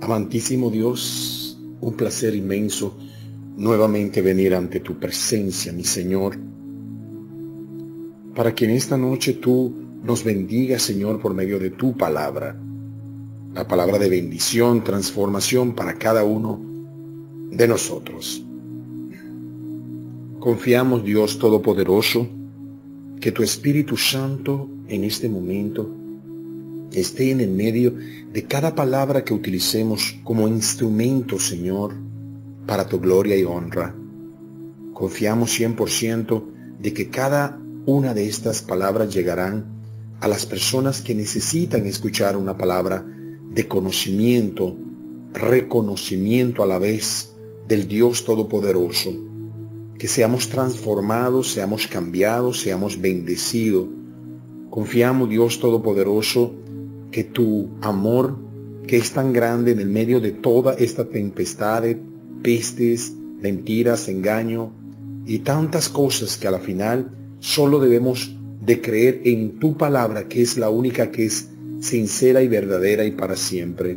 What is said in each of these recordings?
Amantísimo Dios, un placer inmenso nuevamente venir ante tu presencia, mi Señor, para que en esta noche tú nos bendigas, Señor, por medio de tu palabra, la palabra de bendición, transformación para cada uno de nosotros. Confiamos, Dios Todopoderoso, que tu Espíritu Santo en este momento esté en el medio de cada palabra que utilicemos como instrumento, Señor, para tu gloria y honra. Confiamos 100% de que cada una de estas palabras llegarán a las personas que necesitan escuchar una palabra de conocimiento, reconocimiento a la vez del Dios Todopoderoso. Que seamos transformados, seamos cambiados, seamos bendecidos. Confiamos, Dios Todopoderoso, que tu amor, que es tan grande en el medio de toda esta tempestad de pestes, mentiras, engaño y tantas cosas, que a la final solo debemos de creer en tu palabra, que es la única que es sincera y verdadera y para siempre.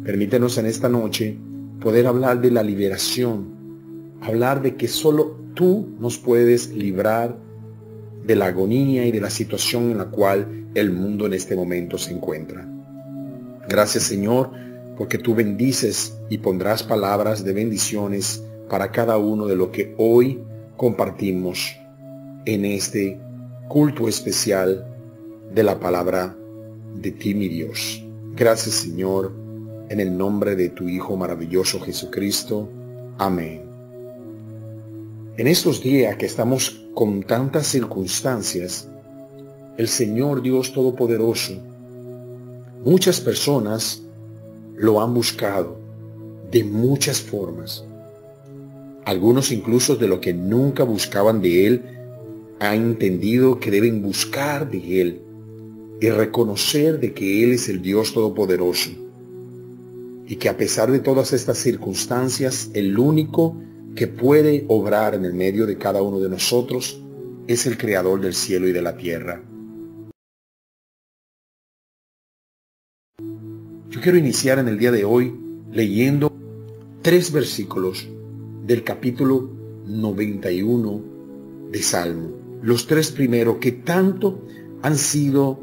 Permítenos en esta noche poder hablar de la liberación, hablar de que solo tú nos puedes librar de la agonía y de la situación en la cual el mundo en este momento se encuentra. Gracias, Señor, porque tú bendices y pondrás palabras de bendiciones para cada uno de lo que hoy compartimos en este culto especial de la palabra de ti, mi Dios. Gracias, Señor, en el nombre de tu Hijo maravilloso Jesucristo. Amén. En estos días que estamos con tantas circunstancias, el Señor Dios Todopoderoso, muchas personas lo han buscado de muchas formas. Algunos incluso de lo que nunca buscaban de Él, han entendido que deben buscar de Él y reconocer de que Él es el Dios Todopoderoso. Y que a pesar de todas estas circunstancias, el único que puede obrar en el medio de cada uno de nosotros es el Creador del cielo y de la tierra. Yo quiero iniciar en el día de hoy leyendo 3 versículos del capítulo 91 de Salmo. Los 3 primeros que tanto han sido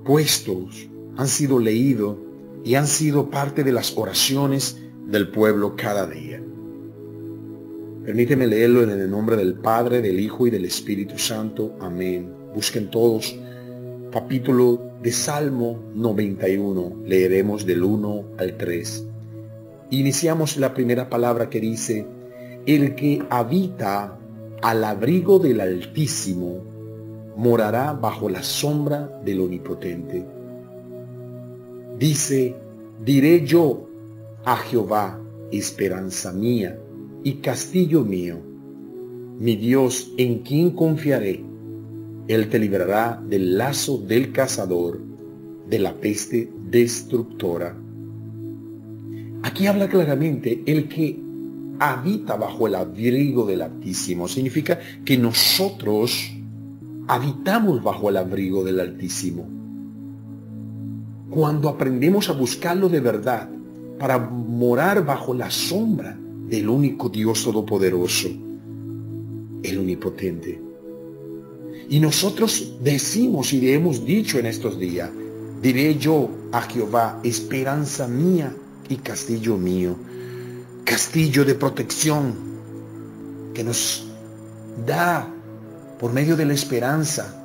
puestos, han sido leídos y han sido parte de las oraciones del pueblo cada día. Permíteme leerlo en el nombre del Padre, del Hijo y del Espíritu Santo. Amén. Busquen todos capítulo de Salmo 91. Leeremos del 1 al 3. Iniciamos la primera palabra que dice: el que habita al abrigo del Altísimo morará bajo la sombra del Omnipotente. Dice: diré yo a Jehová, esperanza mía y castillo mío, mi Dios, en quien confiaré. Él te librará del lazo del cazador, de la peste destructora. Aquí habla claramente el que habita bajo el abrigo del Altísimo. Significa que nosotros habitamos bajo el abrigo del Altísimo. Cuando aprendemos a buscarlo de verdad, para morar bajo la sombra del único Dios Todopoderoso, el Omnipotente. Y nosotros decimos y le hemos dicho en estos días: diré yo a Jehová, esperanza mía y castillo mío. Castillo de protección que nos da por medio de la esperanza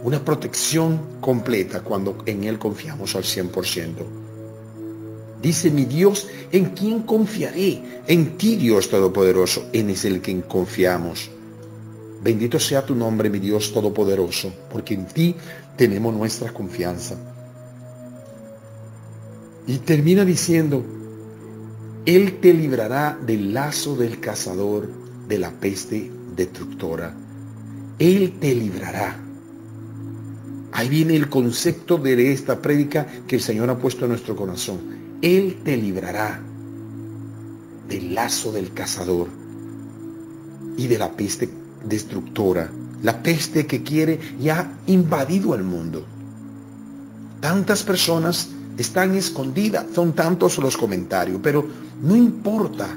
una protección completa cuando en Él confiamos al 100%. Dice: mi Dios, ¿en quién confiaré? En ti, Dios Todopoderoso, en es el que confiamos. Bendito sea tu nombre, mi Dios Todopoderoso, porque en ti tenemos nuestra confianza. Y termina diciendo: Él te librará del lazo del cazador, de la peste destructora. Él te librará. Ahí viene el concepto de esta prédica que el Señor ha puesto en nuestro corazón. Él te librará del lazo del cazador y de la peste destructora. La peste que quiere y ha invadido al mundo. Tantas personas están escondidas. Son tantos los comentarios, pero no importa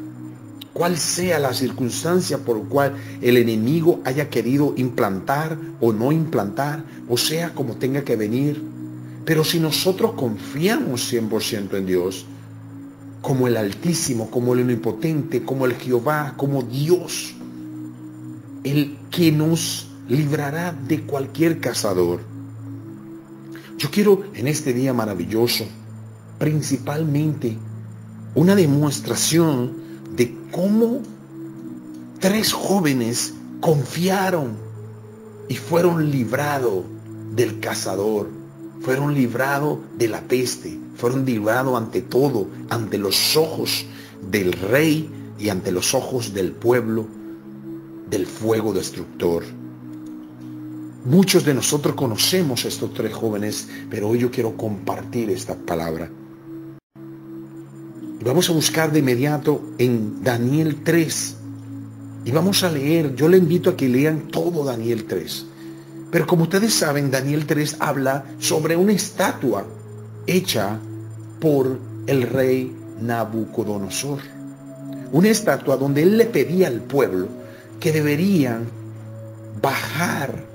cuál sea la circunstancia por la cual el enemigo haya querido implantar o no implantar, o sea como tenga que venir. Pero si nosotros confiamos 100% en Dios, como el Altísimo, como el Omnipotente, como el Jehová, como Dios, el que nos librará de cualquier cazador. Yo quiero en este día maravilloso, principalmente, una demostración de cómo 3 jóvenes confiaron y fueron librados del cazador, fueron librados de la peste, fueron librados ante todo, ante los ojos del rey y ante los ojos del pueblo, del fuego destructor. Muchos de nosotros conocemos a estos 3 jóvenes, pero hoy yo quiero compartir esta palabra. Vamos a buscar de inmediato en Daniel 3 y vamos a leer. Yo le invito a que lean todo Daniel 3. Pero como ustedes saben, Daniel 3 habla sobre una estatua hecha por el rey Nabucodonosor. Una estatua donde él le pedía al pueblo que deberían bajar,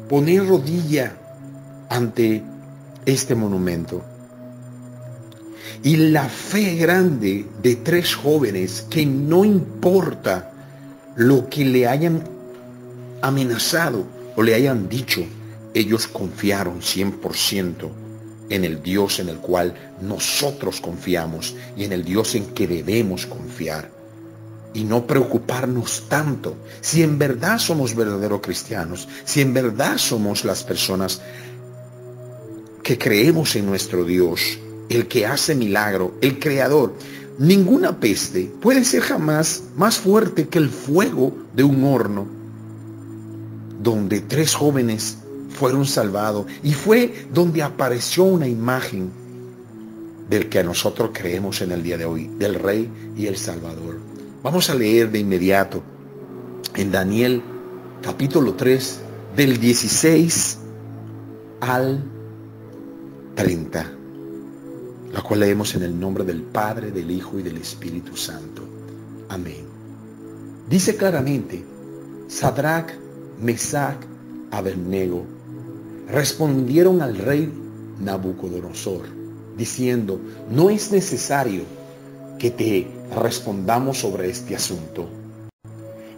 poner rodilla ante este monumento. Y la fe grande de 3 jóvenes que no importa lo que le hayan amenazado o le hayan dicho, ellos confiaron 100% en el Dios en el cual nosotros confiamos y en el Dios en que debemos confiar. Y no preocuparnos tanto si en verdad somos verdaderos cristianos, si en verdad somos las personas que creemos en nuestro Dios, el que hace milagro, el creador. Ninguna peste puede ser jamás más fuerte que el fuego de un horno, donde 3 jóvenes fueron salvados, y fue donde apareció una imagen del que nosotros creemos en el día de hoy, del Rey y el Salvador. Vamos a leer de inmediato en Daniel capítulo 3, del 16 al 30. La cual leemos en el nombre del Padre, del Hijo y del Espíritu Santo. Amén. Dice claramente: Sadrac, Mesac, Abednego respondieron al rey Nabucodonosor, diciendo: no es necesario que te respondamos sobre este asunto.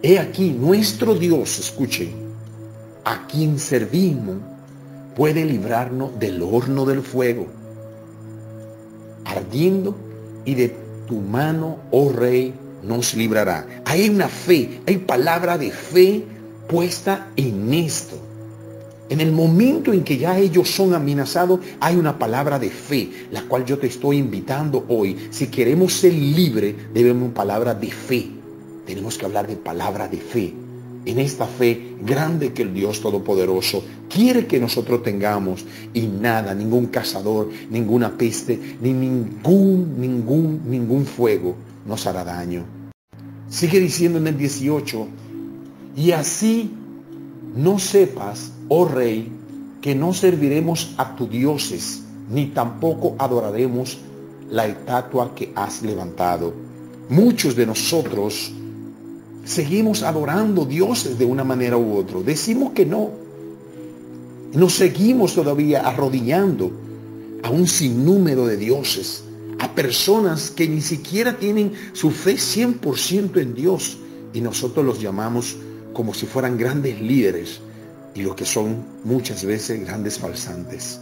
He aquí, nuestro Dios, escuchen, a quien servimos, puede librarnos del horno del fuego ardiendo, y de tu mano, oh rey, nos librará. Hay una fe, hay palabra de fe puesta en esto. En el momento en que ya ellos son amenazados, hay una palabra de fe, la cual yo te estoy invitando hoy. Si queremos ser libres, debemos palabra de fe. Tenemos que hablar de palabra de fe. En esta fe grande que el Dios Todopoderoso quiere que nosotros tengamos, y nada, ningún cazador, ninguna peste, ni ningún fuego nos hará daño. Sigue diciendo en el 18: y así no sepas, oh rey, que no serviremos a tus dioses, ni tampoco adoraremos la estatua que has levantado. Muchos de nosotros seguimos adorando dioses de una manera u otra. Decimos que no. Nos seguimos todavía arrodillando a un sinnúmero de dioses, a personas que ni siquiera tienen su fe 100% en Dios, y nosotros los llamamos como si fueran grandes líderes, y lo que son muchas veces grandes falsantes.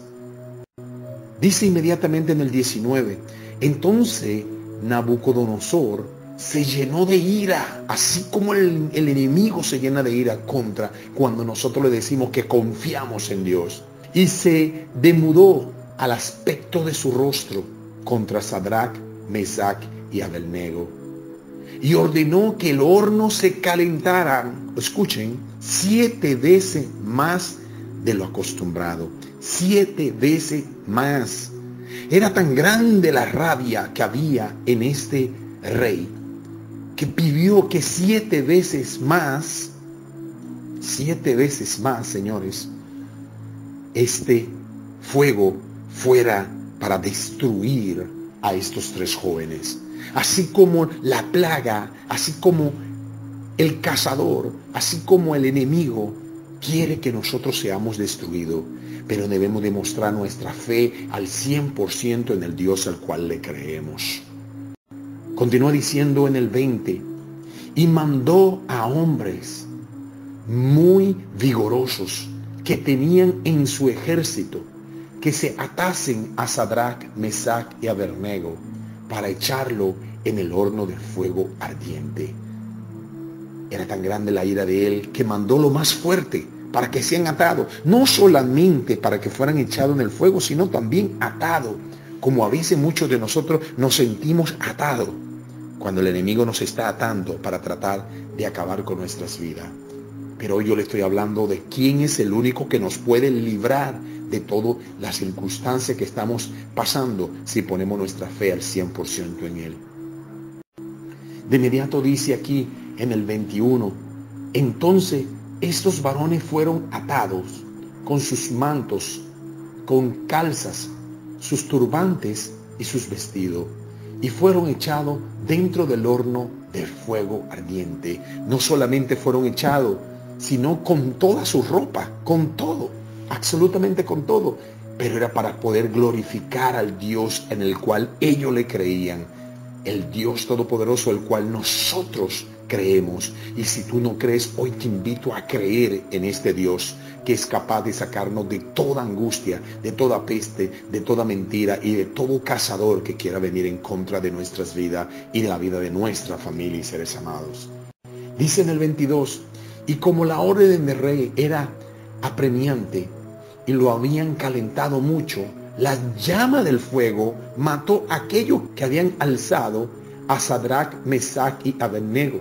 Dice inmediatamente en el 19: entonces Nabucodonosor se llenó de ira, así como el enemigo se llena de ira contra cuando nosotros le decimos que confiamos en Dios, y se demudó al aspecto de su rostro contra Sadrac, Mesac y Abednego, y ordenó que el horno se calentara, escuchen, 7 veces más de lo acostumbrado. 7 veces más. Era tan grande la rabia que había en este rey, que pidió que 7 veces más, señores, este fuego fuera para destruir a estos tres jóvenes. Así como la plaga, así como el cazador, así como el enemigo quiere que nosotros seamos destruidos, pero debemos demostrar nuestra fe al 100% en el Dios al cual le creemos. Continúa diciendo en el 20, y mandó a hombres muy vigorosos que tenían en su ejército que se atasen a Sadrach, Mesach y Abednego para echarlo en el horno de fuego ardiente. Era tan grande la ira de él que mandó lo más fuerte para que sean atados, no solamente para que fueran echados en el fuego, sino también atados, como a veces muchos de nosotros nos sentimos atados cuando el enemigo nos está atando para tratar de acabar con nuestras vidas. Pero hoy yo le estoy hablando de quién es el único que nos puede librar de todas las circunstancias que estamos pasando si ponemos nuestra fe al 100% en Él. De inmediato dice aquí en el 21, entonces estos varones fueron atados con sus mantos, con calzas, sus turbantes y sus vestidos, y fueron echados dentro del horno de fuego ardiente. No solamente fueron echados, sino con toda su ropa, con todo, absolutamente con todo. Pero era para poder glorificar al Dios en el cual ellos le creían, el Dios todopoderoso, el cual nosotros creemos. Y si tú no crees, hoy te invito a creer en este Dios que es capaz de sacarnos de toda angustia, de toda peste, de toda mentira y de todo cazador que quiera venir en contra de nuestras vidas y de la vida de nuestra familia y seres amados. Dice en el 22, y como la orden del rey era apremiante y lo habían calentado mucho, la llama del fuego mató a aquellos que habían alzado a Sadrach, Mesach y Abednego.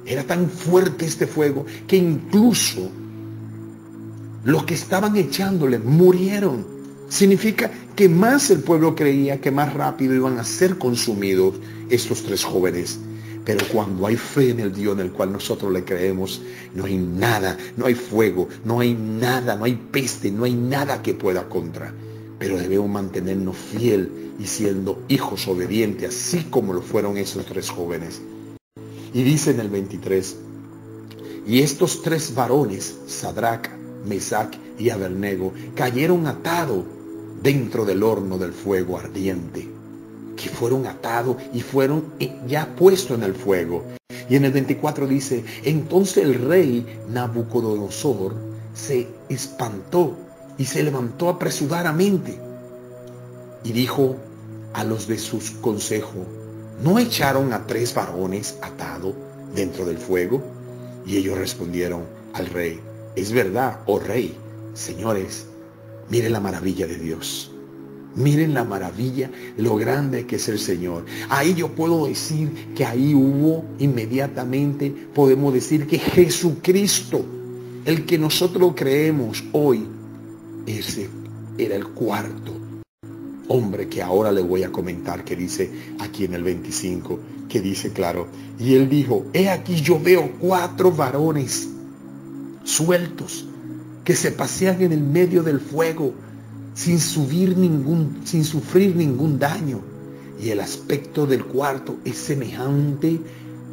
Era tan fuerte este fuego que incluso los que estaban echándole murieron. Significa que más el pueblo creía que más rápido iban a ser consumidos estos tres jóvenes. Pero cuando hay fe en el Dios en el cual nosotros le creemos, no hay nada, no hay fuego, no hay nada, no hay peste, no hay nada que pueda contra. Pero debemos mantenernos fiel y siendo hijos obedientes, así como lo fueron esos tres jóvenes. Y dice en el 23, y estos tres varones, Sadrach, Mesach y Abednego, cayeron atados dentro del horno del fuego ardiente, que fueron atados y fueron ya puestos en el fuego. Y en el 24 dice, entonces el rey Nabucodonosor se espantó y se levantó apresuradamente y dijo a los de sus consejos, ¿no echaron a tres varones atados dentro del fuego? Y ellos respondieron al rey, es verdad, oh rey. Señores, miren la maravilla de Dios. Miren la maravilla, lo grande que es el Señor. Ahí yo puedo decir que ahí hubo inmediatamente, podemos decir que Jesucristo, el que nosotros creemos hoy, ese era el cuarto hombre que ahora le voy a comentar, que dice aquí en el 25, que dice claro, y él dijo, he aquí yo veo cuatro varones sueltos que se pasean en el medio del fuego sin sufrir ningún daño, y el aspecto del cuarto es semejante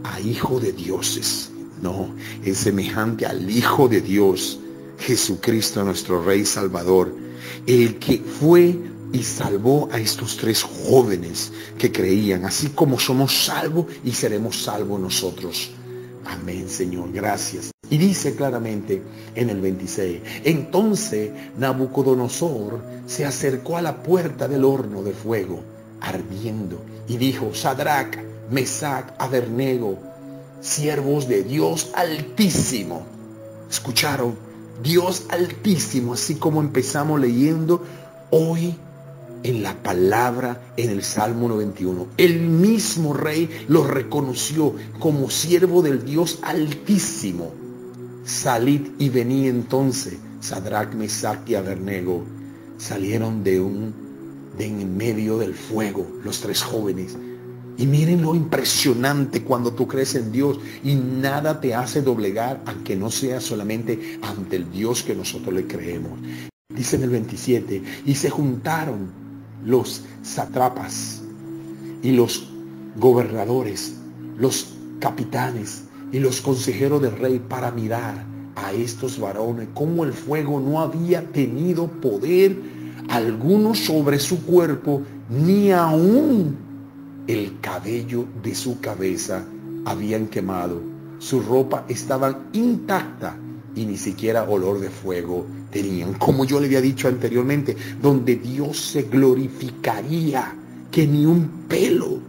a hijo de dioses. No, es semejante al Hijo de Dios, Jesucristo nuestro Rey Salvador, el que fue y salvó a estos tres jóvenes que creían, así como somos salvos y seremos salvos nosotros. Amén, Señor, gracias. Y dice claramente en el 26, entonces Nabucodonosor se acercó a la puerta del horno de fuego ardiendo y dijo, Sadrach, Mesach, Abednego, siervos de Dios Altísimo. ¿Escucharon? Dios Altísimo, así como empezamos leyendo hoy en la palabra, en el Salmo 91. El mismo rey los reconoció como siervo del Dios Altísimo. Salid y venid entonces. Sadrach, Mesach y Abednego salieron de en medio del fuego, los tres jóvenes. Y miren lo impresionante cuando tú crees en Dios y nada te hace doblegar, aunque no sea solamente ante el Dios que nosotros le creemos. Dice en el 27, y se juntaron los sátrapas y los gobernadores, los capitanes y los consejeros del rey para mirar a estos varones, cómo el fuego no había tenido poder alguno sobre su cuerpo, ni aún el cabello de su cabeza habían quemado. Su ropa estaba intacta y ni siquiera olor de fuego tenían. Como yo le había dicho anteriormente, donde Dios se glorificaría, que ni un pelo.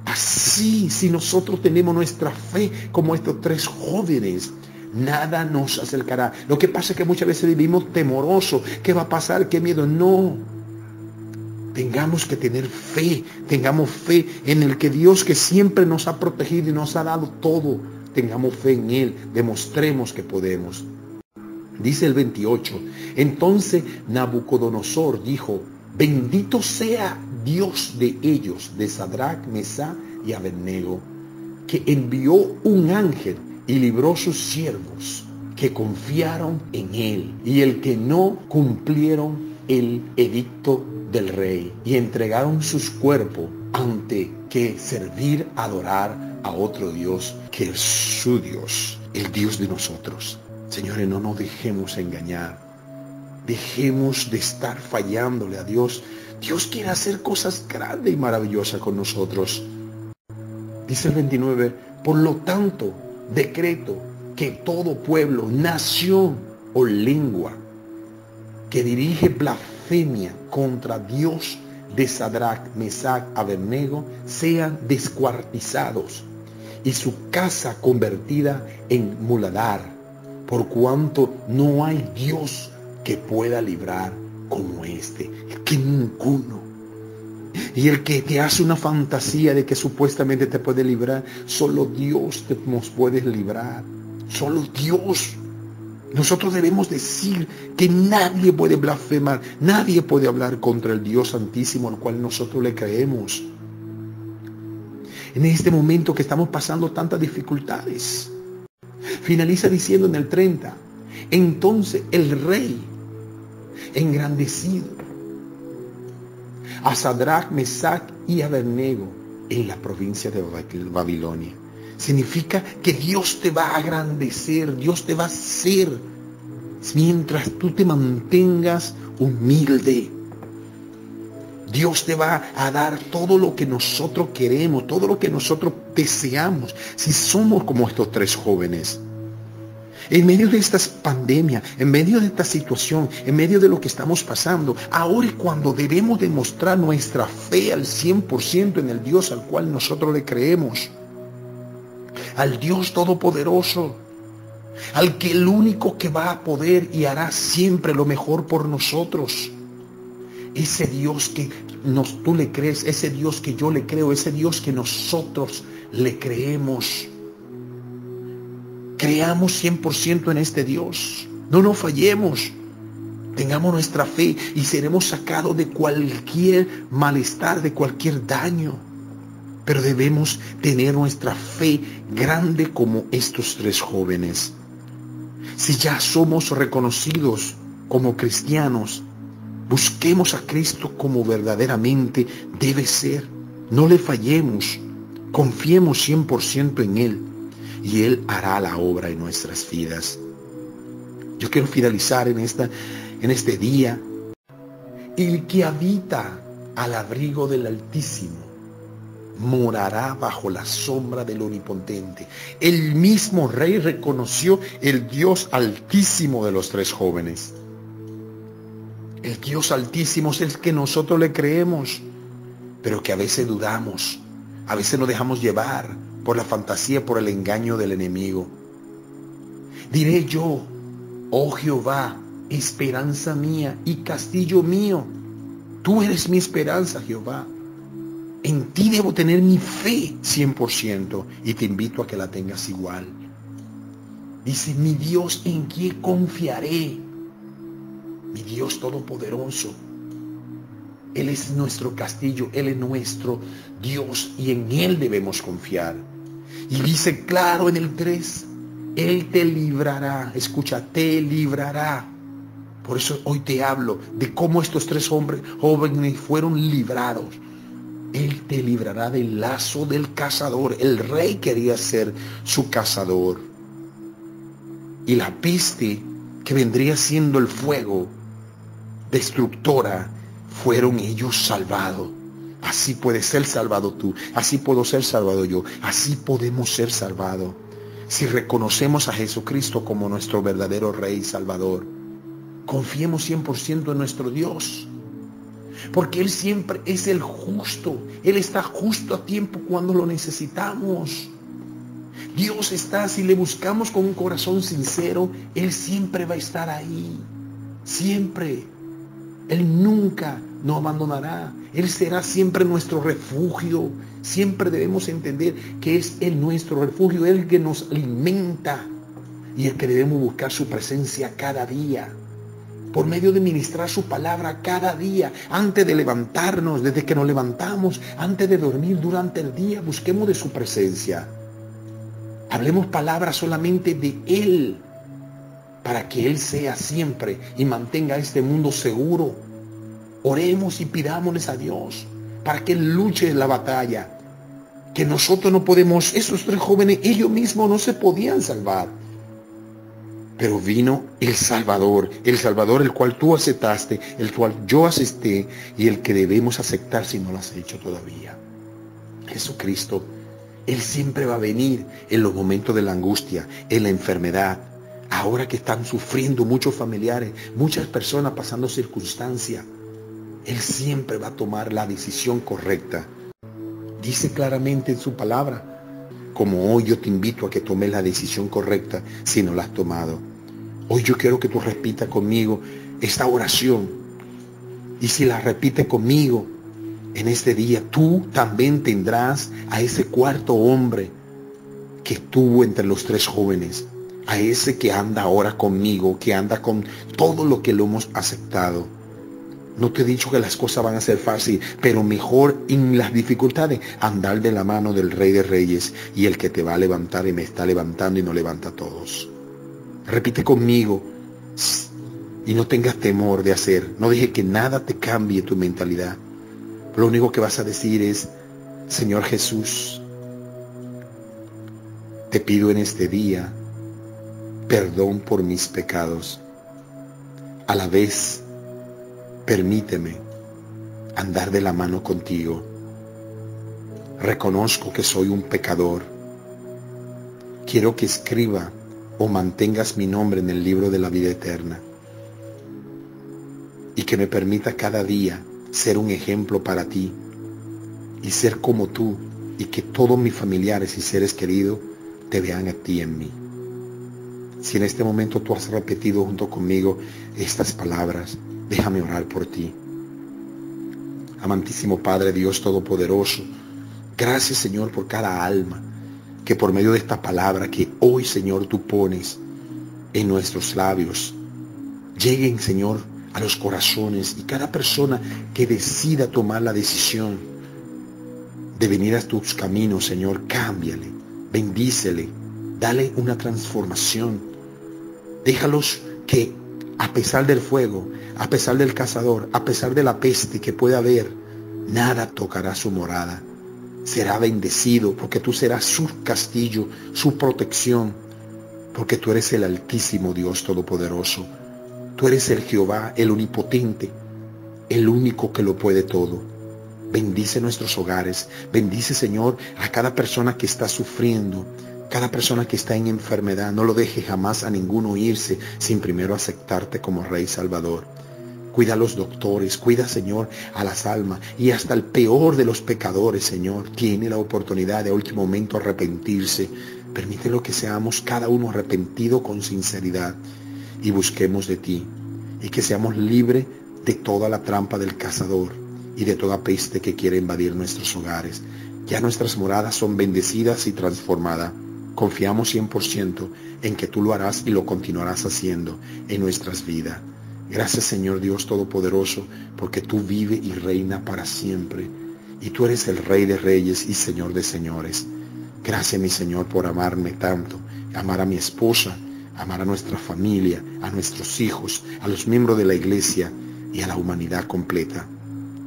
Así, si nosotros tenemos nuestra fe como estos tres jóvenes, nada nos acercará. Lo que pasa es que muchas veces vivimos temorosos. ¿Qué va a pasar? ¿Qué miedo? No. Tengamos que tener fe. Tengamos fe en el que Dios, que siempre nos ha protegido y nos ha dado todo, tengamos fe en Él. Demostremos que podemos. Dice el 28. Entonces Nabucodonosor dijo: bendito sea Dios de ellos, de Sadrach, Mesach y Abednego, que envió un ángel y libró sus siervos que confiaron en él, y el que no cumplieron el edicto del rey y entregaron sus cuerpos ante que servir, adorar a otro Dios que es su Dios, el Dios de nosotros. Señores, no nos dejemos engañar. Dejemos de estar fallándole a Dios. Dios quiere hacer cosas grandes y maravillosas con nosotros. Dice el 29, por lo tanto, decreto que todo pueblo, nación o lengua que dirige blasfemia contra Dios de Sadrach, Mesach, Abednego sean descuartizados y su casa convertida en muladar, por cuanto no hay Dios que pueda librar como este, que ninguno. Y el que te hace una fantasía de que supuestamente te puede librar, solo Dios nos puede librar, solo Dios. Nosotros debemos decir que nadie puede blasfemar, nadie puede hablar contra el Dios Santísimo al cual nosotros le creemos. En este momento que estamos pasando tantas dificultades, finaliza diciendo en el 30, entonces el rey, engrandecido a Sadrach, Mesach y Abednego en la provincia de Babilonia. Significa que Dios te va a engrandecer, Dios te va a hacer mientras tú te mantengas humilde. Dios te va a dar todo lo que nosotros queremos, todo lo que nosotros deseamos, si somos como estos tres jóvenes. En medio de esta pandemia, en medio de esta situación, en medio de lo que estamos pasando, ahora es cuando debemos demostrar nuestra fe al 100% en el Dios al cual nosotros le creemos. Al Dios Todopoderoso, al que el único que va a poder y hará siempre lo mejor por nosotros. Ese Dios que tú le crees, ese Dios que yo le creo, ese Dios que nosotros le creemos. Creamos 100% en este Dios. No nos fallemos. Tengamos nuestra fe y seremos sacados de cualquier malestar, de cualquier daño. Pero debemos tener nuestra fe grande como estos tres jóvenes. Si ya somos reconocidos como cristianos, busquemos a Cristo como verdaderamente debe ser. No le fallemos. Confiemos 100% en Él. Y Él hará la obra en nuestras vidas. Yo quiero finalizar en este día. El que habita al abrigo del Altísimo morará bajo la sombra del Omnipotente. El mismo rey reconoció el Dios Altísimo de los tres jóvenes. El Dios Altísimo es el que nosotros le creemos, pero que a veces dudamos, a veces nos dejamos llevar por la fantasía, por el engaño del enemigo. Diré yo, oh Jehová, esperanza mía y castillo mío, tú eres mi esperanza, Jehová. En ti debo tener mi fe 100% y te invito a que la tengas igual. Dice, mi Dios, ¿en quién confiaré? Mi Dios Todopoderoso. Él es nuestro castillo, Él es nuestro Dios y en Él debemos confiar. Y dice claro en el 3, Él te librará, escucha, te librará Por eso hoy te hablo de cómo estos tres jóvenes fueron librados. Él te librará del lazo del cazador. El rey quería ser su cazador. Y la peste, que vendría siendo el fuego destructora, fueron ellos salvados. Así puedes ser salvado tú, así puedo ser salvado yo, así podemos ser salvados. Si reconocemos a Jesucristo como nuestro verdadero Rey y Salvador, confiemos 100% en nuestro Dios. Porque Él siempre es el justo. Él está justo a tiempo cuando lo necesitamos. Dios está, si le buscamos con un corazón sincero, Él siempre va a estar ahí. Siempre. Él nunca nos abandonará. Él será siempre nuestro refugio. Siempre debemos entender que es Él nuestro refugio, Él que nos alimenta y el que debemos buscar su presencia cada día. Por medio de ministrar su palabra cada día, antes de levantarnos, desde que nos levantamos, antes de dormir, durante el día, busquemos de su presencia. Hablemos palabras solamente de Él, para que Él sea siempre y mantenga este mundo seguro. Oremos y pidámosles a Dios, para que Él luche la batalla. Que nosotros no podemos, esos tres jóvenes, ellos mismos no se podían salvar. Pero vino el Salvador el cual tú aceptaste, el cual yo acepté y el que debemos aceptar si no lo has hecho todavía. Jesucristo, Él siempre va a venir en los momentos de la angustia, en la enfermedad. Ahora que están sufriendo muchos familiares, muchas personas pasando circunstancias, Él siempre va a tomar la decisión correcta. Dice claramente en su palabra, como hoy yo te invito a que tomes la decisión correcta si no la has tomado. Hoy yo quiero que tú repitas conmigo esta oración. Y si la repites conmigo en este día, tú también tendrás a ese cuarto hombre que estuvo entre los tres jóvenes. A ese que anda ahora conmigo, que anda con todo lo que lo hemos aceptado. No te he dicho que las cosas van a ser fáciles, pero mejor en las dificultades andar de la mano del Rey de Reyes y el que te va a levantar y me está levantando y nos levanta a todos. Repite conmigo y no tengas temor de hacer. No dejes que nada te cambie tu mentalidad. Lo único que vas a decir es, Señor Jesús, te pido en este día perdón por mis pecados. A la vez, permíteme andar de la mano contigo. Reconozco que soy un pecador. Quiero que escriba o mantengas mi nombre en el libro de la vida eterna. Y que me permita cada día ser un ejemplo para ti y ser como tú, y que todos mis familiares y seres queridos te vean a ti en mí. Si en este momento tú has repetido junto conmigo estas palabras, déjame orar por ti. Amantísimo Padre Dios Todopoderoso, gracias Señor por cada alma que por medio de esta palabra que hoy Señor tú pones en nuestros labios, lleguen Señor a los corazones, y cada persona que decida tomar la decisión de venir a tus caminos, Señor, cámbiale, bendícele, dale una transformación. Déjalos que a pesar del fuego, a pesar del cazador, a pesar de la peste que pueda haber, nada tocará su morada. Será bendecido porque tú serás su castillo, su protección, porque tú eres el Altísimo Dios Todopoderoso. Tú eres el Jehová, el Omnipotente, el único que lo puede todo. Bendice nuestros hogares, bendice Señor a cada persona que está sufriendo, cada persona que está en enfermedad. No lo deje jamás a ninguno irse sin primero aceptarte como Rey Salvador. Cuida a los doctores, cuida Señor a las almas, y hasta el peor de los pecadores, Señor, tiene la oportunidad de a último momento arrepentirse. Permítelo que seamos cada uno arrepentido con sinceridad y busquemos de ti, y que seamos libres de toda la trampa del cazador y de toda peste que quiere invadir nuestros hogares. Ya nuestras moradas son bendecidas y transformadas. Confiamos 100% en que tú lo harás y lo continuarás haciendo en nuestras vidas. Gracias Señor Dios Todopoderoso, porque tú vives y reinas para siempre, y tú eres el Rey de Reyes y Señor de Señores. Gracias mi Señor por amarme tanto, amar a mi esposa, amar a nuestra familia, a nuestros hijos, a los miembros de la iglesia y a la humanidad completa.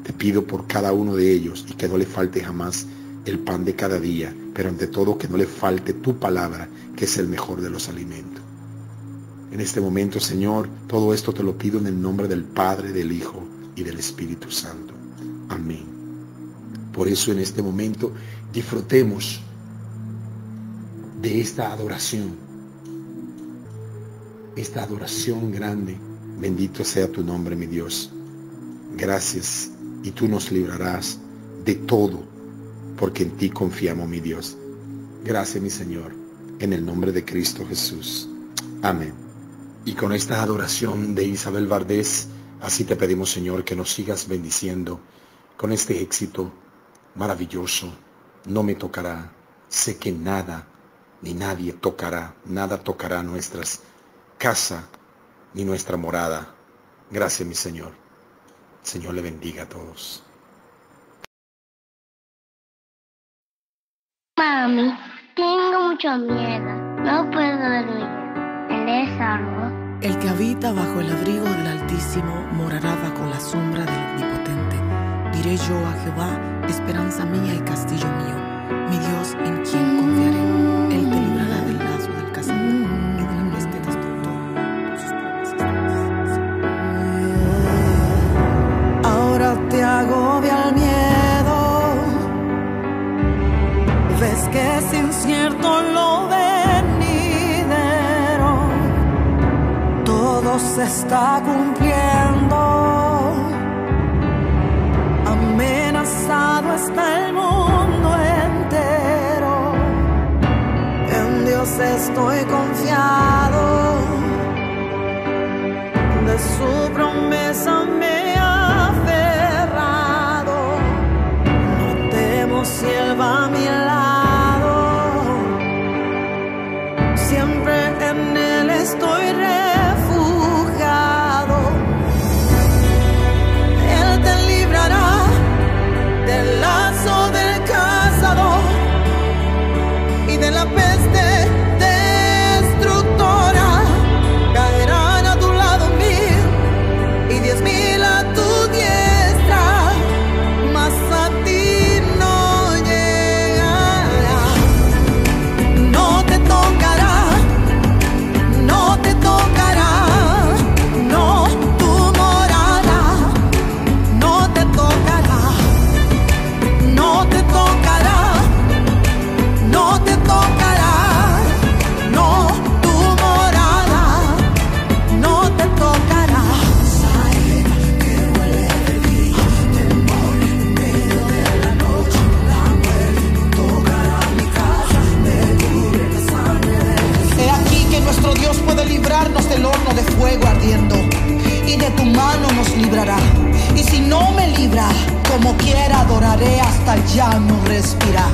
Te pido por cada uno de ellos y que no le falte jamás el pan de cada día, pero ante todo que no le falte tu palabra, que es el mejor de los alimentos. En este momento, Señor, todo esto te lo pido en el nombre del Padre, del Hijo y del Espíritu Santo. Amén. Por eso en este momento disfrutemos de esta adoración grande. Bendito sea tu nombre, mi Dios. Gracias, y tú nos librarás de todo, porque en ti confiamos, mi Dios. Gracias, mi Señor, en el nombre de Cristo Jesús. Amén. Y con esta adoración de Isabel Vardés, así te pedimos, Señor, que nos sigas bendiciendo con este éxito maravilloso. No me tocará, sé que nada ni nadie tocará, nada tocará nuestras casas ni nuestra morada. Gracias, mi Señor. Señor le bendiga a todos. Mami, tengo mucho miedo. No puedo dormir. ¿Eres algo? El que habita bajo el abrigo del Altísimo morará bajo la sombra del Omnipotente. Diré yo a Jehová, esperanza mía y castillo mío, mi Dios en quien confiaré. Él te librará del lazo del cazador y de la peste destructora. Sus promesas. Ahora te agobia el miedo. Ves que es incierto lo venidero. Todo se está cumpliendo. Amenazado está el mundo entero. En Dios estoy confiado. De su promesa me he aferrado. No temo si Él va a mi lado. Siempre en Él estoy refugiado. Él te librará del lazo del cazador y de la peste destructora. Caerán a tu lado 1000 y 10,000 a tu diestra, mas a ti no llegará. No te tocará, no te tocará, no tu morada, no te tocará, no te tocará, no te tocará, no tu morada, no te tocará. Que huele de día, temor en medio de la noche, la muerte tocará mi casa, me cubre la sangre de Jesús. He aquí que nuestro Dios puede librarnos del horno de fuego ardiendo, y de tu mano nos librará. Y si no me libra, como quiera adoraré hasta ya no respirar.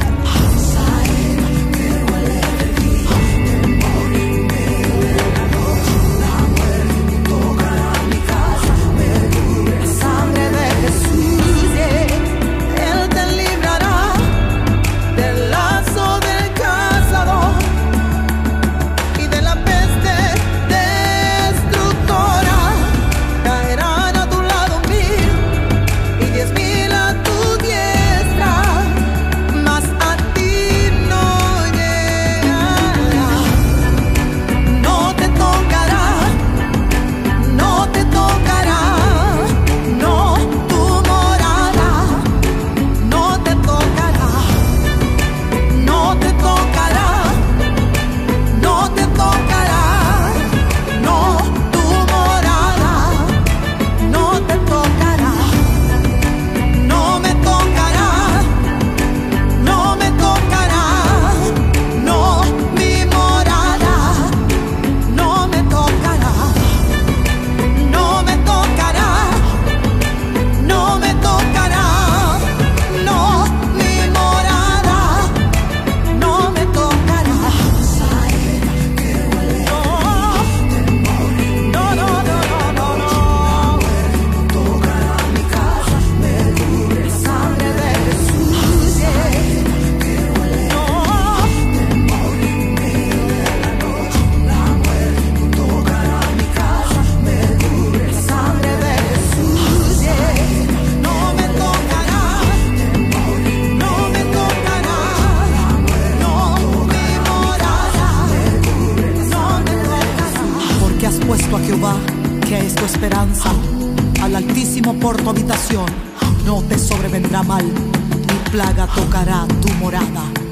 Sangre de Jesús, Él te librará del lazo del cazador y de la peste destructora. Caerán a tu lado 1000 y 10,000 a tu diestra, mas a ti esperanza. Al Altísimo por tu habitación, no te sobrevendrá mal, ni plaga tocará tu morada.